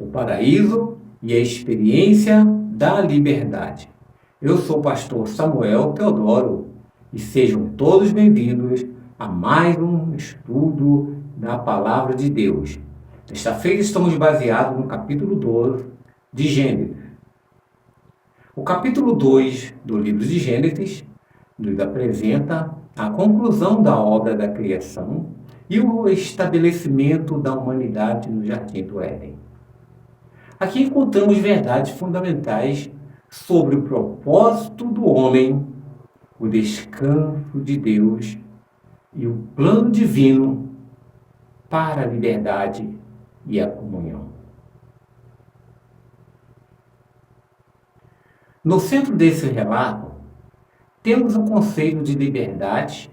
o paraíso e a experiência da liberdade. Eu sou o pastor Samuel Teodoro e sejam todos bem-vindos a mais um estudo da Palavra de Deus. Desta feita estamos baseados no capítulo 12 de Gênesis. O capítulo 2 do livro de Gênesis nos apresenta a conclusão da obra da criação e o estabelecimento da humanidade no Jardim do Éden. Aqui encontramos verdades fundamentais sobre o propósito do homem, o descanso de Deus e o plano divino para a liberdade e a comunhão. No centro desse relato, temos o conceito de liberdade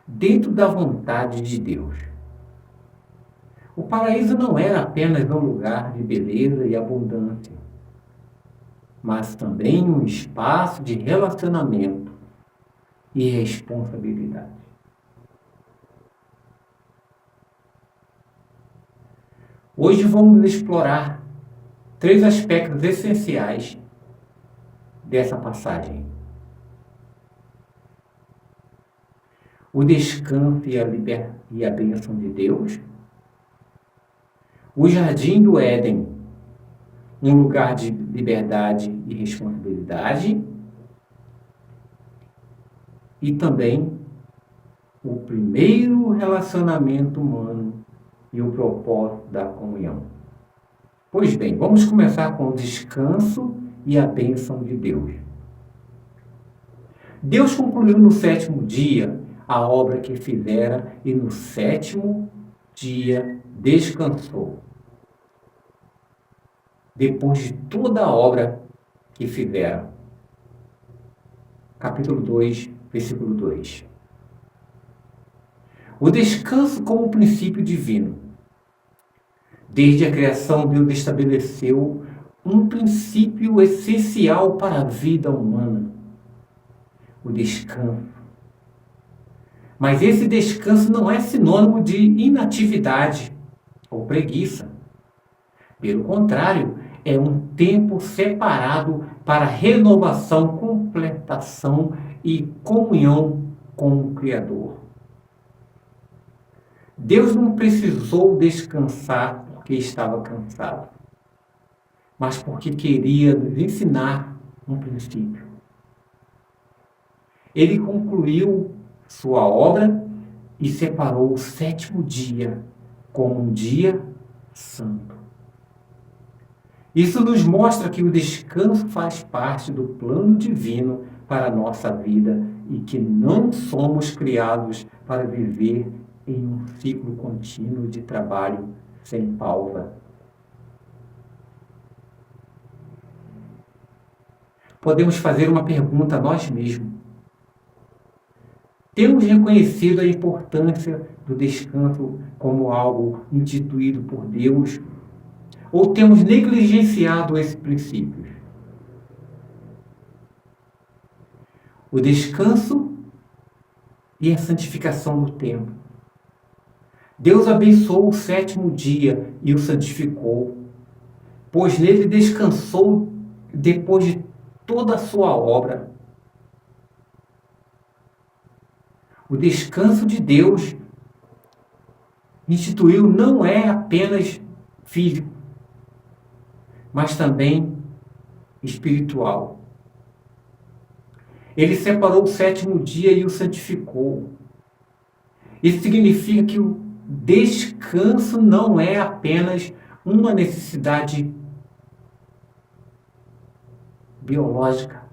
dentro da vontade de Deus. O paraíso não era apenas um lugar de beleza e abundância, mas também um espaço de relacionamento e responsabilidade. Hoje vamos explorar 3 aspectos essenciais dessa passagem: o descanso e a bênção de Deus, o Jardim do Éden, um lugar de liberdade e responsabilidade, e também o primeiro relacionamento humano e o propósito da comunhão. Pois bem, vamos começar com o descanso e a bênção de Deus. Deus concluiu no 7º dia a obra que fizera e no 7º dia descansou. Depois de toda a obra que fizera. Capítulo 2, versículo 2. O descanso como princípio divino. Desde a criação, Deus estabeleceu um princípio essencial para a vida humana: o descanso. Mas esse descanso não é sinônimo de inatividade ou preguiça. Pelo contrário, é um tempo separado para renovação, completação e comunhão com o Criador. Deus não precisou descansar porque estava cansado, mas porque queria nos ensinar um princípio. Ele concluiu sua obra e separou o 7º dia como um dia santo. Isso nos mostra que o descanso faz parte do plano divino para a nossa vida e que não somos criados para viver em um ciclo contínuo de trabalho sem pausa. Podemos fazer uma pergunta a nós mesmos. Temos reconhecido a importância do descanso como algo instituído por Deus? Ou temos negligenciado esse princípio? O descanso e a santificação do tempo. Deus abençoou o 7º dia e o santificou, pois nele descansou depois de toda a sua obra. O descanso de Deus instituiu não é apenas físico, mas também espiritual. Ele separou o 7º dia e o santificou. Isso significa que o descanso não é apenas uma necessidade biológica,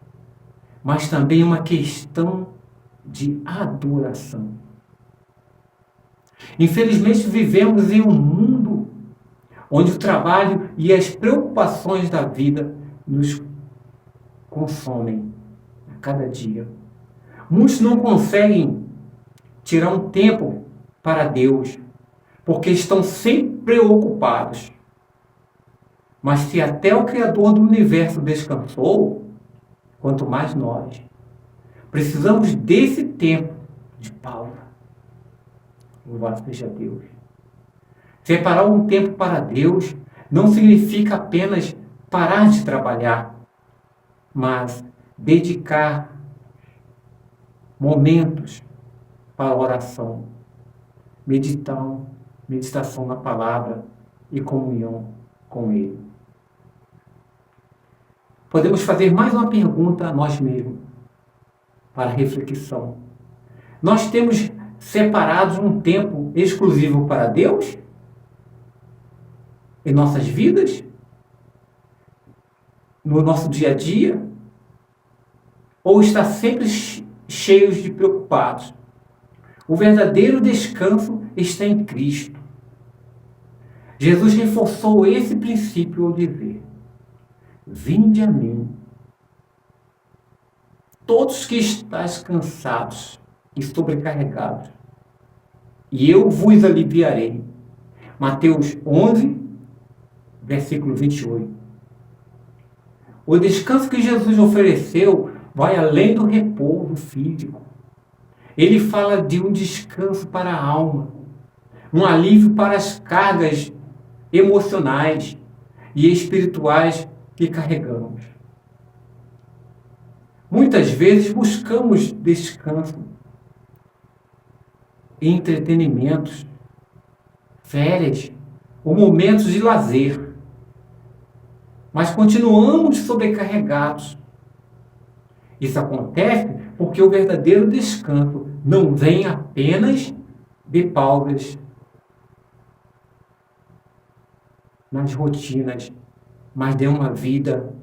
mas também uma questão de adoração. Infelizmente, vivemos em um mundo onde o trabalho e as preocupações da vida nos consomem a cada dia. Muitos não conseguem tirar um tempo para Deus, porque estão sempre preocupados. Mas se até o Criador do Universo descansou, quanto mais nós. Precisamos desse tempo de pausa. Louvado seja Deus. Separar um tempo para Deus não significa apenas parar de trabalhar, mas dedicar momentos para a oração, meditação na palavra e comunhão com Ele. Podemos fazer mais uma pergunta a nós mesmos, para reflexão. Nós temos separados um tempo exclusivo para Deus em nossas vidas? No nosso dia a dia? Ou está sempre cheios de preocupados? O verdadeiro descanso está em Cristo. Jesus reforçou esse princípio ao dizer: vinde a mim, todos que estáis cansados e sobrecarregados, e eu vos aliviarei. Mateus 11, versículo 28. O descanso que Jesus ofereceu vai além do repouso físico. Ele fala de um descanso para a alma, um alívio para as cargas emocionais e espirituais que carregamos. Muitas vezes buscamos descanso em entretenimentos, férias ou momentos de lazer, mas continuamos sobrecarregados. Isso acontece porque o verdadeiro descanso não vem apenas de pausas nas rotinas, mas de uma vida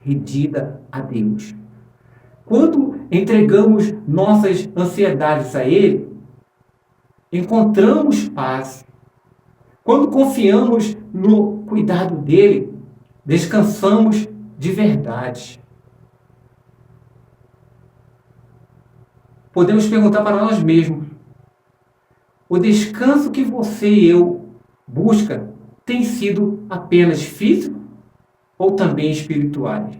rendida a Deus. Quando entregamos nossas ansiedades a Ele, encontramos paz. Quando confiamos no cuidado dEle, descansamos de verdade. Podemos perguntar para nós mesmos: o descanso que você e eu busca tem sido apenas físico ou também espirituais?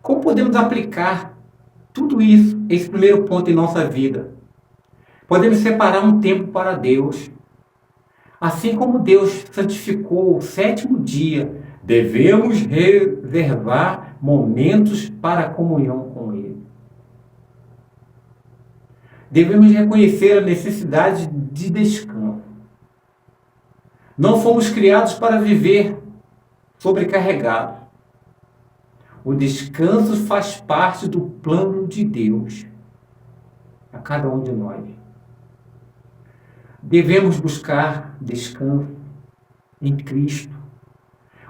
Como podemos aplicar tudo isso, esse primeiro ponto em nossa vida? Podemos separar um tempo para Deus. Assim como Deus santificou o sétimo dia, devemos reservar momentos para a comunhão com Ele. Devemos reconhecer a necessidade de descanso. Não fomos criados para viver sobrecarregados. O descanso faz parte do plano de Deus a cada um de nós. Devemos buscar descanso em Cristo.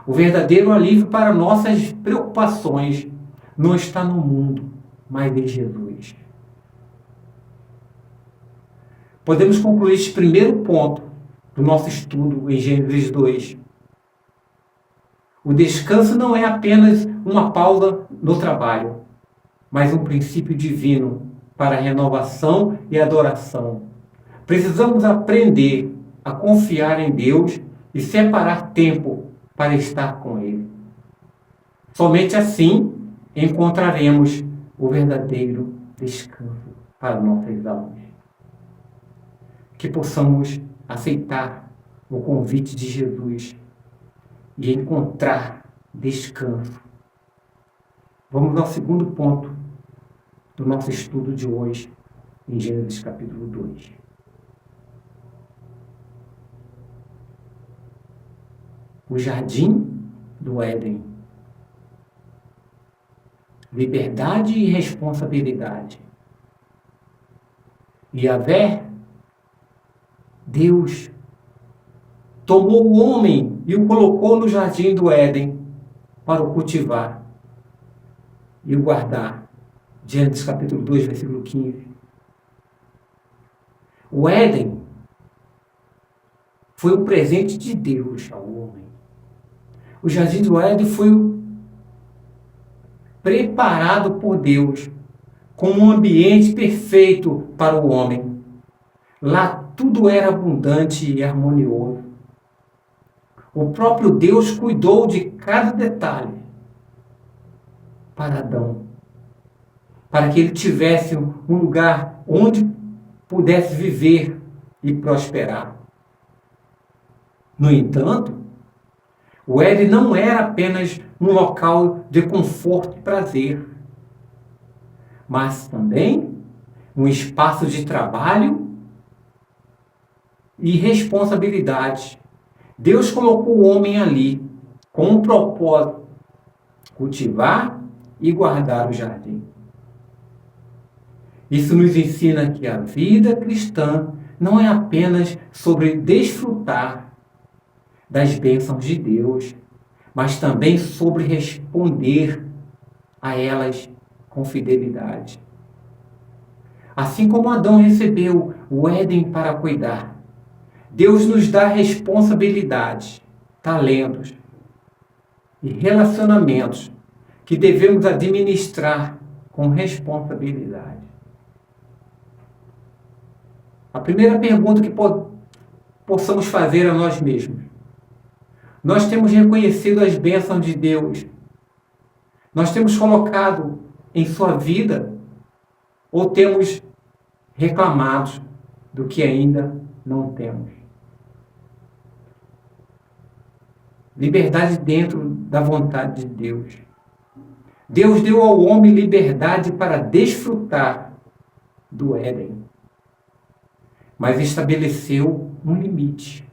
O verdadeiro alívio para nossas preocupações não está no mundo, mas em Jesus. Podemos concluir este primeiro ponto do nosso estudo em Gênesis 2. O descanso não é apenas uma pausa no trabalho, mas um princípio divino para a renovação e adoração. Precisamos aprender a confiar em Deus e separar tempo para estar com Ele. Somente assim encontraremos o verdadeiro descanso para nossas almas. Que possamos aceitar o convite de Jesus e encontrar descanso. Vamos ao segundo ponto do nosso estudo de hoje, em Gênesis capítulo 2. O jardim do Éden. Liberdade e responsabilidade. Yahvé, Deus, tomou o homem e o colocou no jardim do Éden para o cultivar e o guardar. Gênesis capítulo 2, versículo 15. O Éden foi um presente de Deus ao homem. O jardim do Éden foi preparado por Deus como um ambiente perfeito para o homem. Lá tudo era abundante e harmonioso. O próprio Deus cuidou de cada detalhe para Adão, para que ele tivesse um lugar onde pudesse viver e prosperar. No entanto, o Éden não era apenas um local de conforto e prazer, mas também um espaço de trabalho e responsabilidade. Deus colocou o homem ali com um propósito: cultivar e guardar o jardim. Isso nos ensina que a vida cristã não é apenas sobre desfrutar das bênçãos de Deus, mas também sobre responder a elas com fidelidade. Assim como Adão recebeu o Éden para cuidar, Deus nos dá responsabilidades, talentos e relacionamentos que devemos administrar com responsabilidade. A primeira pergunta que possamos fazer a nós mesmos: nós temos reconhecido as bênçãos de Deus? Nós temos colocado em sua vida? Ou temos reclamado do que ainda não temos? Liberdade dentro da vontade de Deus. Deus deu ao homem liberdade para desfrutar do Éden, mas estabeleceu um limite.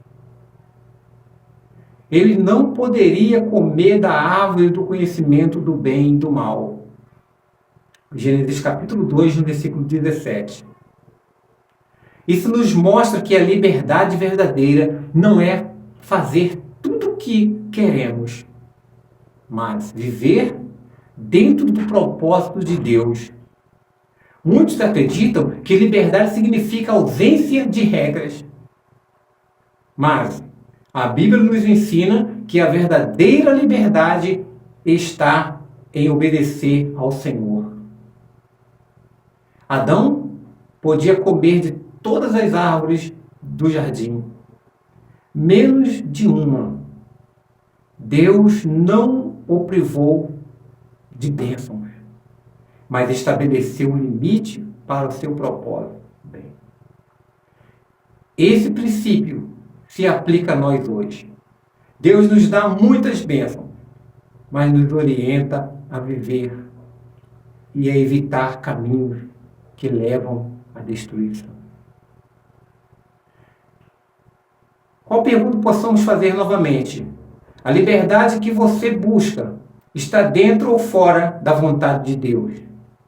Ele não poderia comer da árvore do conhecimento do bem e do mal. Gênesis capítulo 2, no versículo 17. Isso nos mostra que a liberdade verdadeira não é fazer tudo o que queremos, mas viver dentro do propósito de Deus. Muitos acreditam que liberdade significa ausência de regras. Mas a Bíblia nos ensina que a verdadeira liberdade está em obedecer ao Senhor. Adão podia comer de todas as árvores do jardim, menos de uma. Deus não o privou de bênçãos, mas estabeleceu um limite para o seu propósito. Bem, esse princípio se aplica a nós hoje. Deus nos dá muitas bênçãos, mas nos orienta a viver e a evitar caminhos que levam à destruição. Qual pergunta possamos fazer novamente? A liberdade que você busca está dentro ou fora da vontade de Deus?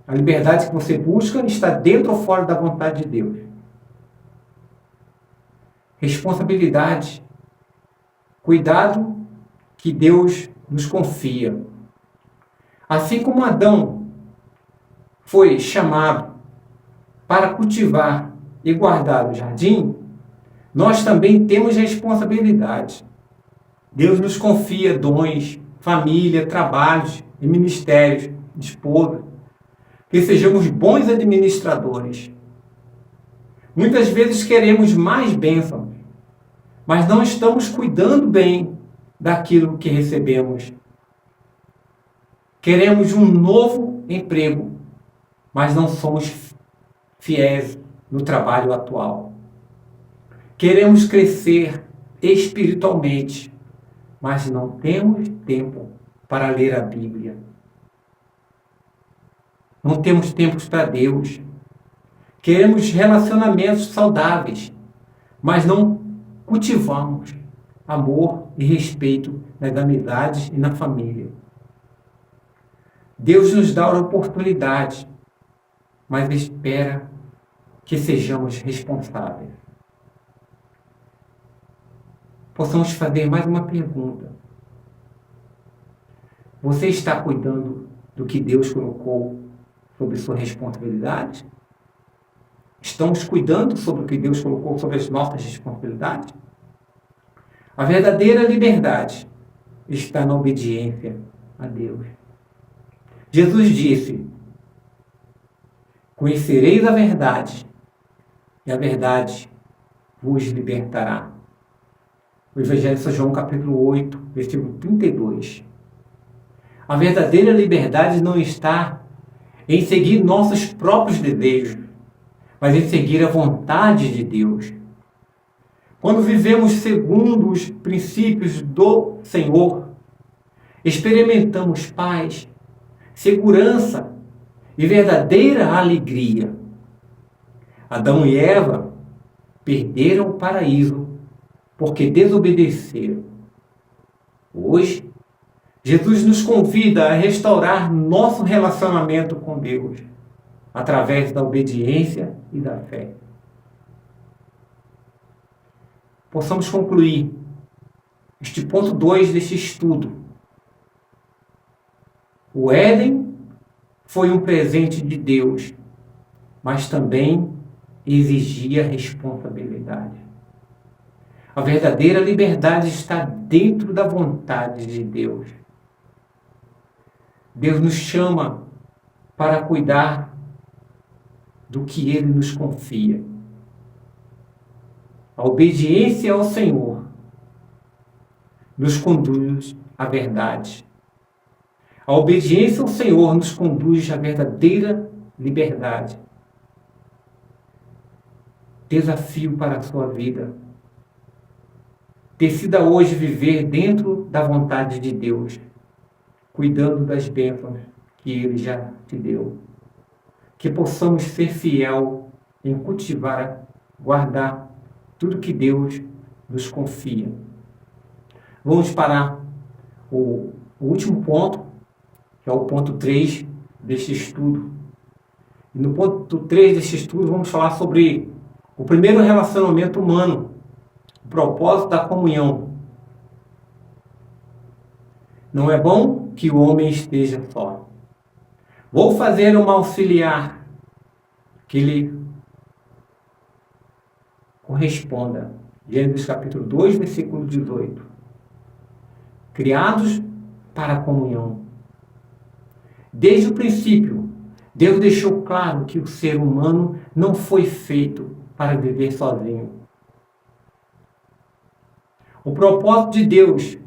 A liberdade que você busca está dentro ou fora da vontade de Deus? Responsabilidade, cuidado que Deus nos confia. Assim como Adão foi chamado para cultivar e guardar o jardim, nós também temos responsabilidade. Deus nos confia dons, família, trabalhos e ministérios, esposa, que sejamos bons administradores. Muitas vezes queremos mais bênçãos, mas não estamos cuidando bem daquilo que recebemos. Queremos um novo emprego, mas não somos fiéis no trabalho atual. Queremos crescer espiritualmente, mas não temos tempo para ler a Bíblia. Não temos tempo para Deus. Queremos relacionamentos saudáveis, mas não cultivamos amor e respeito nas amizades e na família. Deus nos dá a oportunidade, mas espera que sejamos responsáveis. Possamos fazer mais uma pergunta. Você está cuidando do que Deus colocou sobre sua responsabilidade? Estamos cuidando sobre o que Deus colocou sobre as nossas responsabilidades? A verdadeira liberdade está na obediência a Deus. Jesus disse: conhecereis a verdade, e a verdade vos libertará. O Evangelho de São João, capítulo 8, versículo 32. A verdadeira liberdade não está em seguir nossos próprios desejos, mas em seguir a vontade de Deus. quando vivemos segundo os princípios do Senhor, experimentamos paz, segurança e verdadeira alegria. Adão e Eva perderam o paraíso porque desobedeceram. Hoje, Jesus nos convida a restaurar nosso relacionamento com Deus através da obediência e da fé. Possamos concluir este ponto 2 deste estudo. O Éden foi um presente de Deus, mas também exigia responsabilidade. A verdadeira liberdade está dentro da vontade de Deus. Deus nos chama para cuidar do que Ele nos confia. A obediência ao Senhor nos conduz à verdade. A obediência ao Senhor nos conduz à verdadeira liberdade. Desafio para a sua vida. Decida hoje viver dentro da vontade de Deus, cuidando das bênçãos que Ele já te deu. Que possamos ser fiel em cultivar, guardar tudo que Deus nos confia. Vamos para o último ponto, que é o ponto 3 deste estudo. E no ponto 3 deste estudo vamos falar sobre o primeiro relacionamento humano, o propósito da comunhão. Não é bom que o homem esteja só. Vou fazer uma auxiliar que lhe corresponda. Gênesis capítulo 2, versículo 18. Criados para a comunhão. Desde o princípio, Deus deixou claro que o ser humano não foi feito para viver sozinho. O propósito de Deus,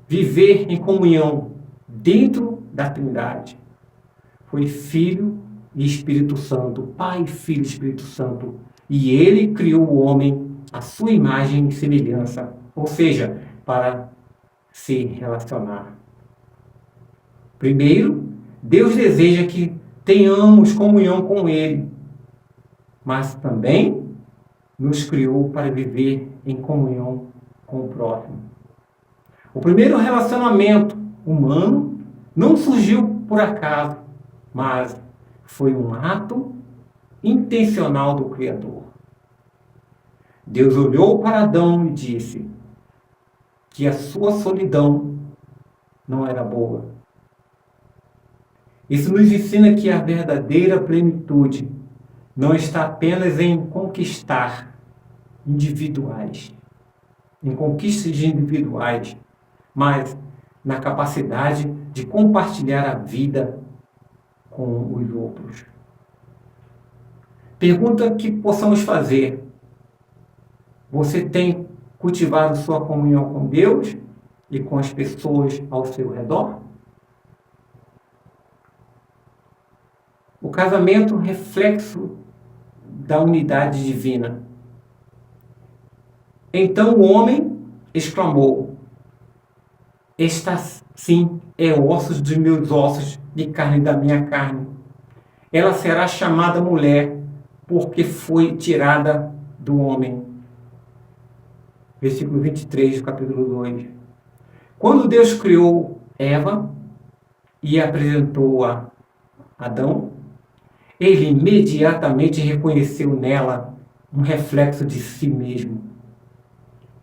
viver em comunhão dentro da Trindade, foi Filho e Espírito Santo, Pai, Filho e Espírito Santo. E Ele criou o homem à sua imagem e semelhança, ou seja, para se relacionar. Primeiro, Deus deseja que tenhamos comunhão com Ele, mas também nos criou para viver em comunhão com o próximo. O primeiro relacionamento humano não surgiu por acaso, mas foi um ato intencional do Criador. Deus olhou para Adão e disse que a sua solidão não era boa. Isso nos ensina que a verdadeira plenitude não está apenas em conquistas individuais, mas na capacidade de compartilhar a vida com os outros. Pergunta que possamos fazer: você tem cultivado sua comunhão com Deus e com as pessoas ao seu redor? O casamento é reflexo da unidade divina. Então o homem exclamou: esta sim é ossos dos meus ossos e carne da minha carne. Ela será chamada mulher, porque foi tirada do homem. Versículo 23 do capítulo 2. Quando Deus criou Eva e apresentou a Adão, ele imediatamente reconheceu nela um reflexo de si mesmo.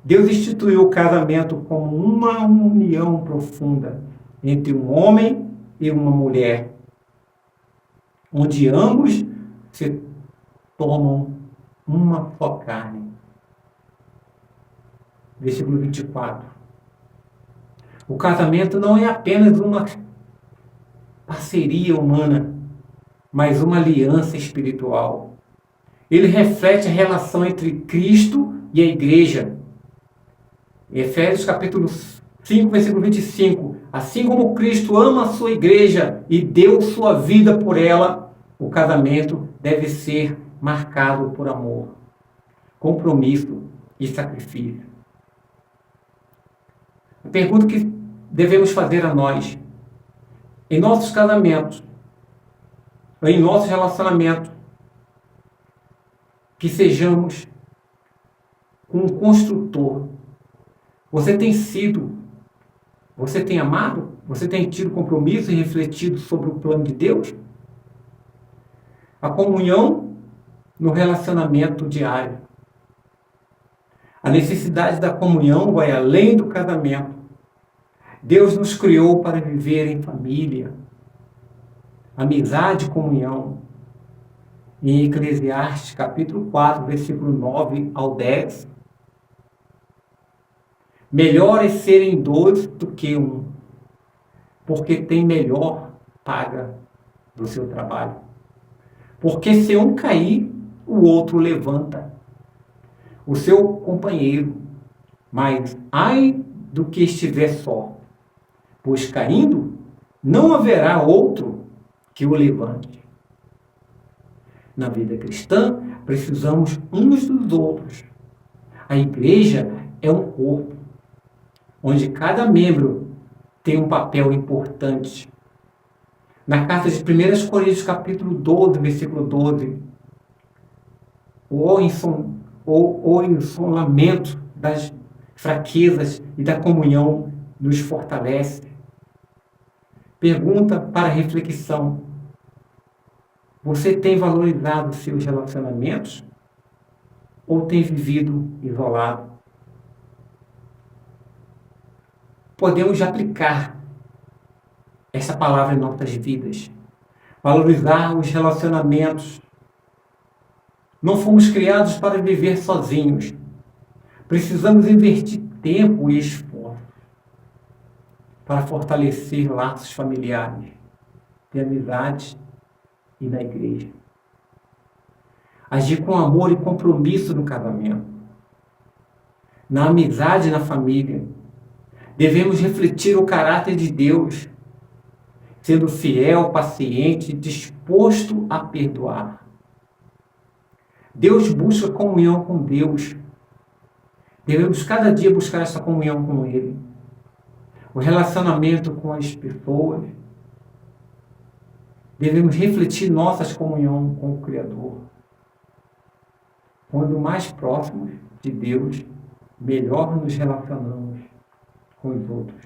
Deus instituiu o casamento como uma união profunda entre um homem e uma mulher, onde ambos se tornam uma só carne. Versículo 24. O casamento não é apenas uma parceria humana, mas uma aliança espiritual. Ele reflete a relação entre Cristo e a igreja. Efésios capítulo 5, versículo 25. Assim como Cristo ama a sua igreja e deu sua vida por ela, o casamento deve ser marcado por amor, compromisso e sacrifício. A pergunta que devemos fazer a nós, em nossos casamentos, em nossos relacionamentos, que sejamos um construtor. Você tem amado? Você tem tido compromisso e refletido sobre o plano de Deus? A comunhão no relacionamento diário. A necessidade da comunhão vai além do casamento. Deus nos criou para viver em família. Amizade e comunhão. Em Eclesiastes, capítulo 4, versículo 9 ao 10. Melhor é serem dois do que um, porque tem melhor paga do seu trabalho. Porque se um cair, o outro levanta o seu companheiro. Mas ai do que estiver só, pois caindo, não haverá outro que o levante. Na vida cristã, precisamos uns dos outros. A igreja é um corpo, onde cada membro tem um papel importante. Na carta de 1 Coríntios, capítulo 12, versículo 12, o ensolamento das fraquezas e da comunhão nos fortalece. Pergunta para reflexão: você tem valorizado seus relacionamentos ou tem vivido isolado? Podemos aplicar essa palavra em nossas vidas. Valorizar os relacionamentos. Não fomos criados para viver sozinhos. Precisamos investir tempo e esforço para fortalecer laços familiares, de amizade e na igreja. Agir com amor e compromisso no casamento. Na amizade e na família. Devemos refletir o caráter de Deus, sendo fiel, paciente, disposto a perdoar. Deus busca comunhão com Deus. Devemos cada dia buscar essa comunhão com Ele. O relacionamento com as pessoas. Devemos refletir nossa comunhão com o Criador. Quando mais próximos de Deus, melhor nos relacionamos com os outros.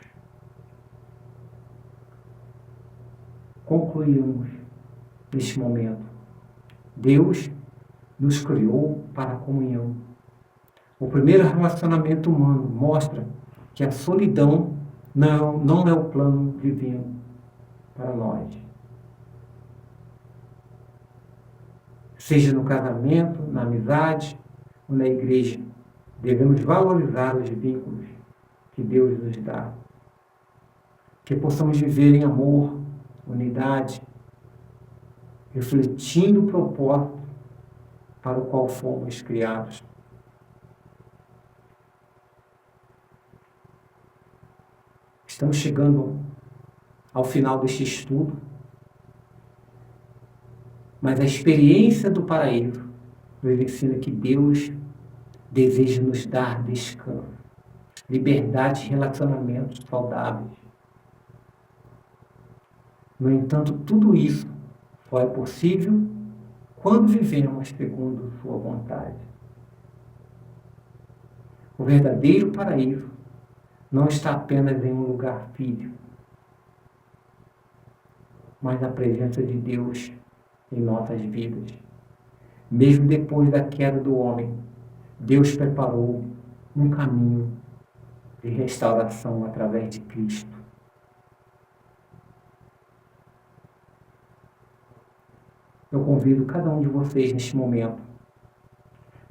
Concluímos neste momento. Deus nos criou para a comunhão. O primeiro relacionamento humano mostra que a solidão não é o plano divino para nós. Seja no casamento, na amizade ou na igreja, devemos valorizar os vínculos que Deus nos dá. Que possamos viver em amor, unidade, refletindo o propósito para o qual fomos criados. Estamos chegando ao final deste estudo, mas a experiência do paraíso nos ensina que Deus deseja nos dar descanso, liberdade e relacionamentos saudáveis. No entanto, tudo isso só é possível quando vivemos segundo sua vontade. O verdadeiro paraíso não está apenas em um lugar físico, mas na presença de Deus em nossas vidas. Mesmo depois da queda do homem, Deus preparou um caminho de restauração através de Cristo. Eu convido cada um de vocês neste momento,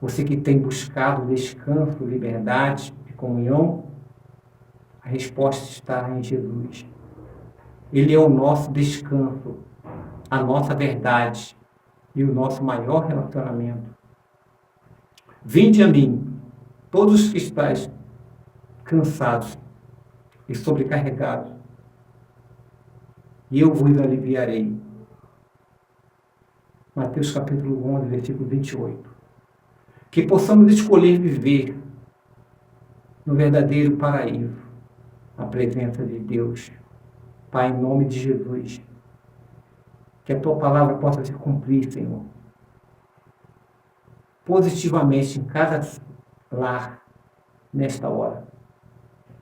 você que tem buscado descanso, liberdade e comunhão, a resposta está em Jesus. Ele é o nosso descanso, a nossa verdade e o nosso maior relacionamento. Vinde a mim, todos os que estáis cansados e sobrecarregados, e eu vos aliviarei. Mateus capítulo 11, versículo 28. Que possamos escolher viver no verdadeiro paraíso, a presença de Deus. Pai, em nome de Jesus, que a Tua palavra possa se cumprir, Senhor, positivamente em cada lar, nesta hora.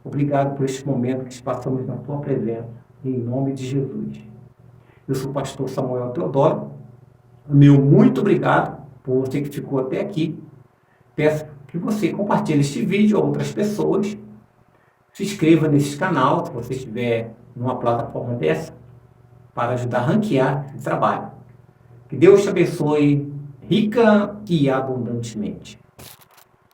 Obrigado por este momento que passamos na Tua presença, em nome de Jesus. Eu sou o pastor Samuel Teodoro. Meu muito obrigado por você que ficou até aqui. Peço que você compartilhe este vídeo a outras pessoas. Se inscreva nesse canal, se você estiver numa plataforma dessa, para ajudar a ranquear esse trabalho. Que Deus te abençoe rica e abundantemente.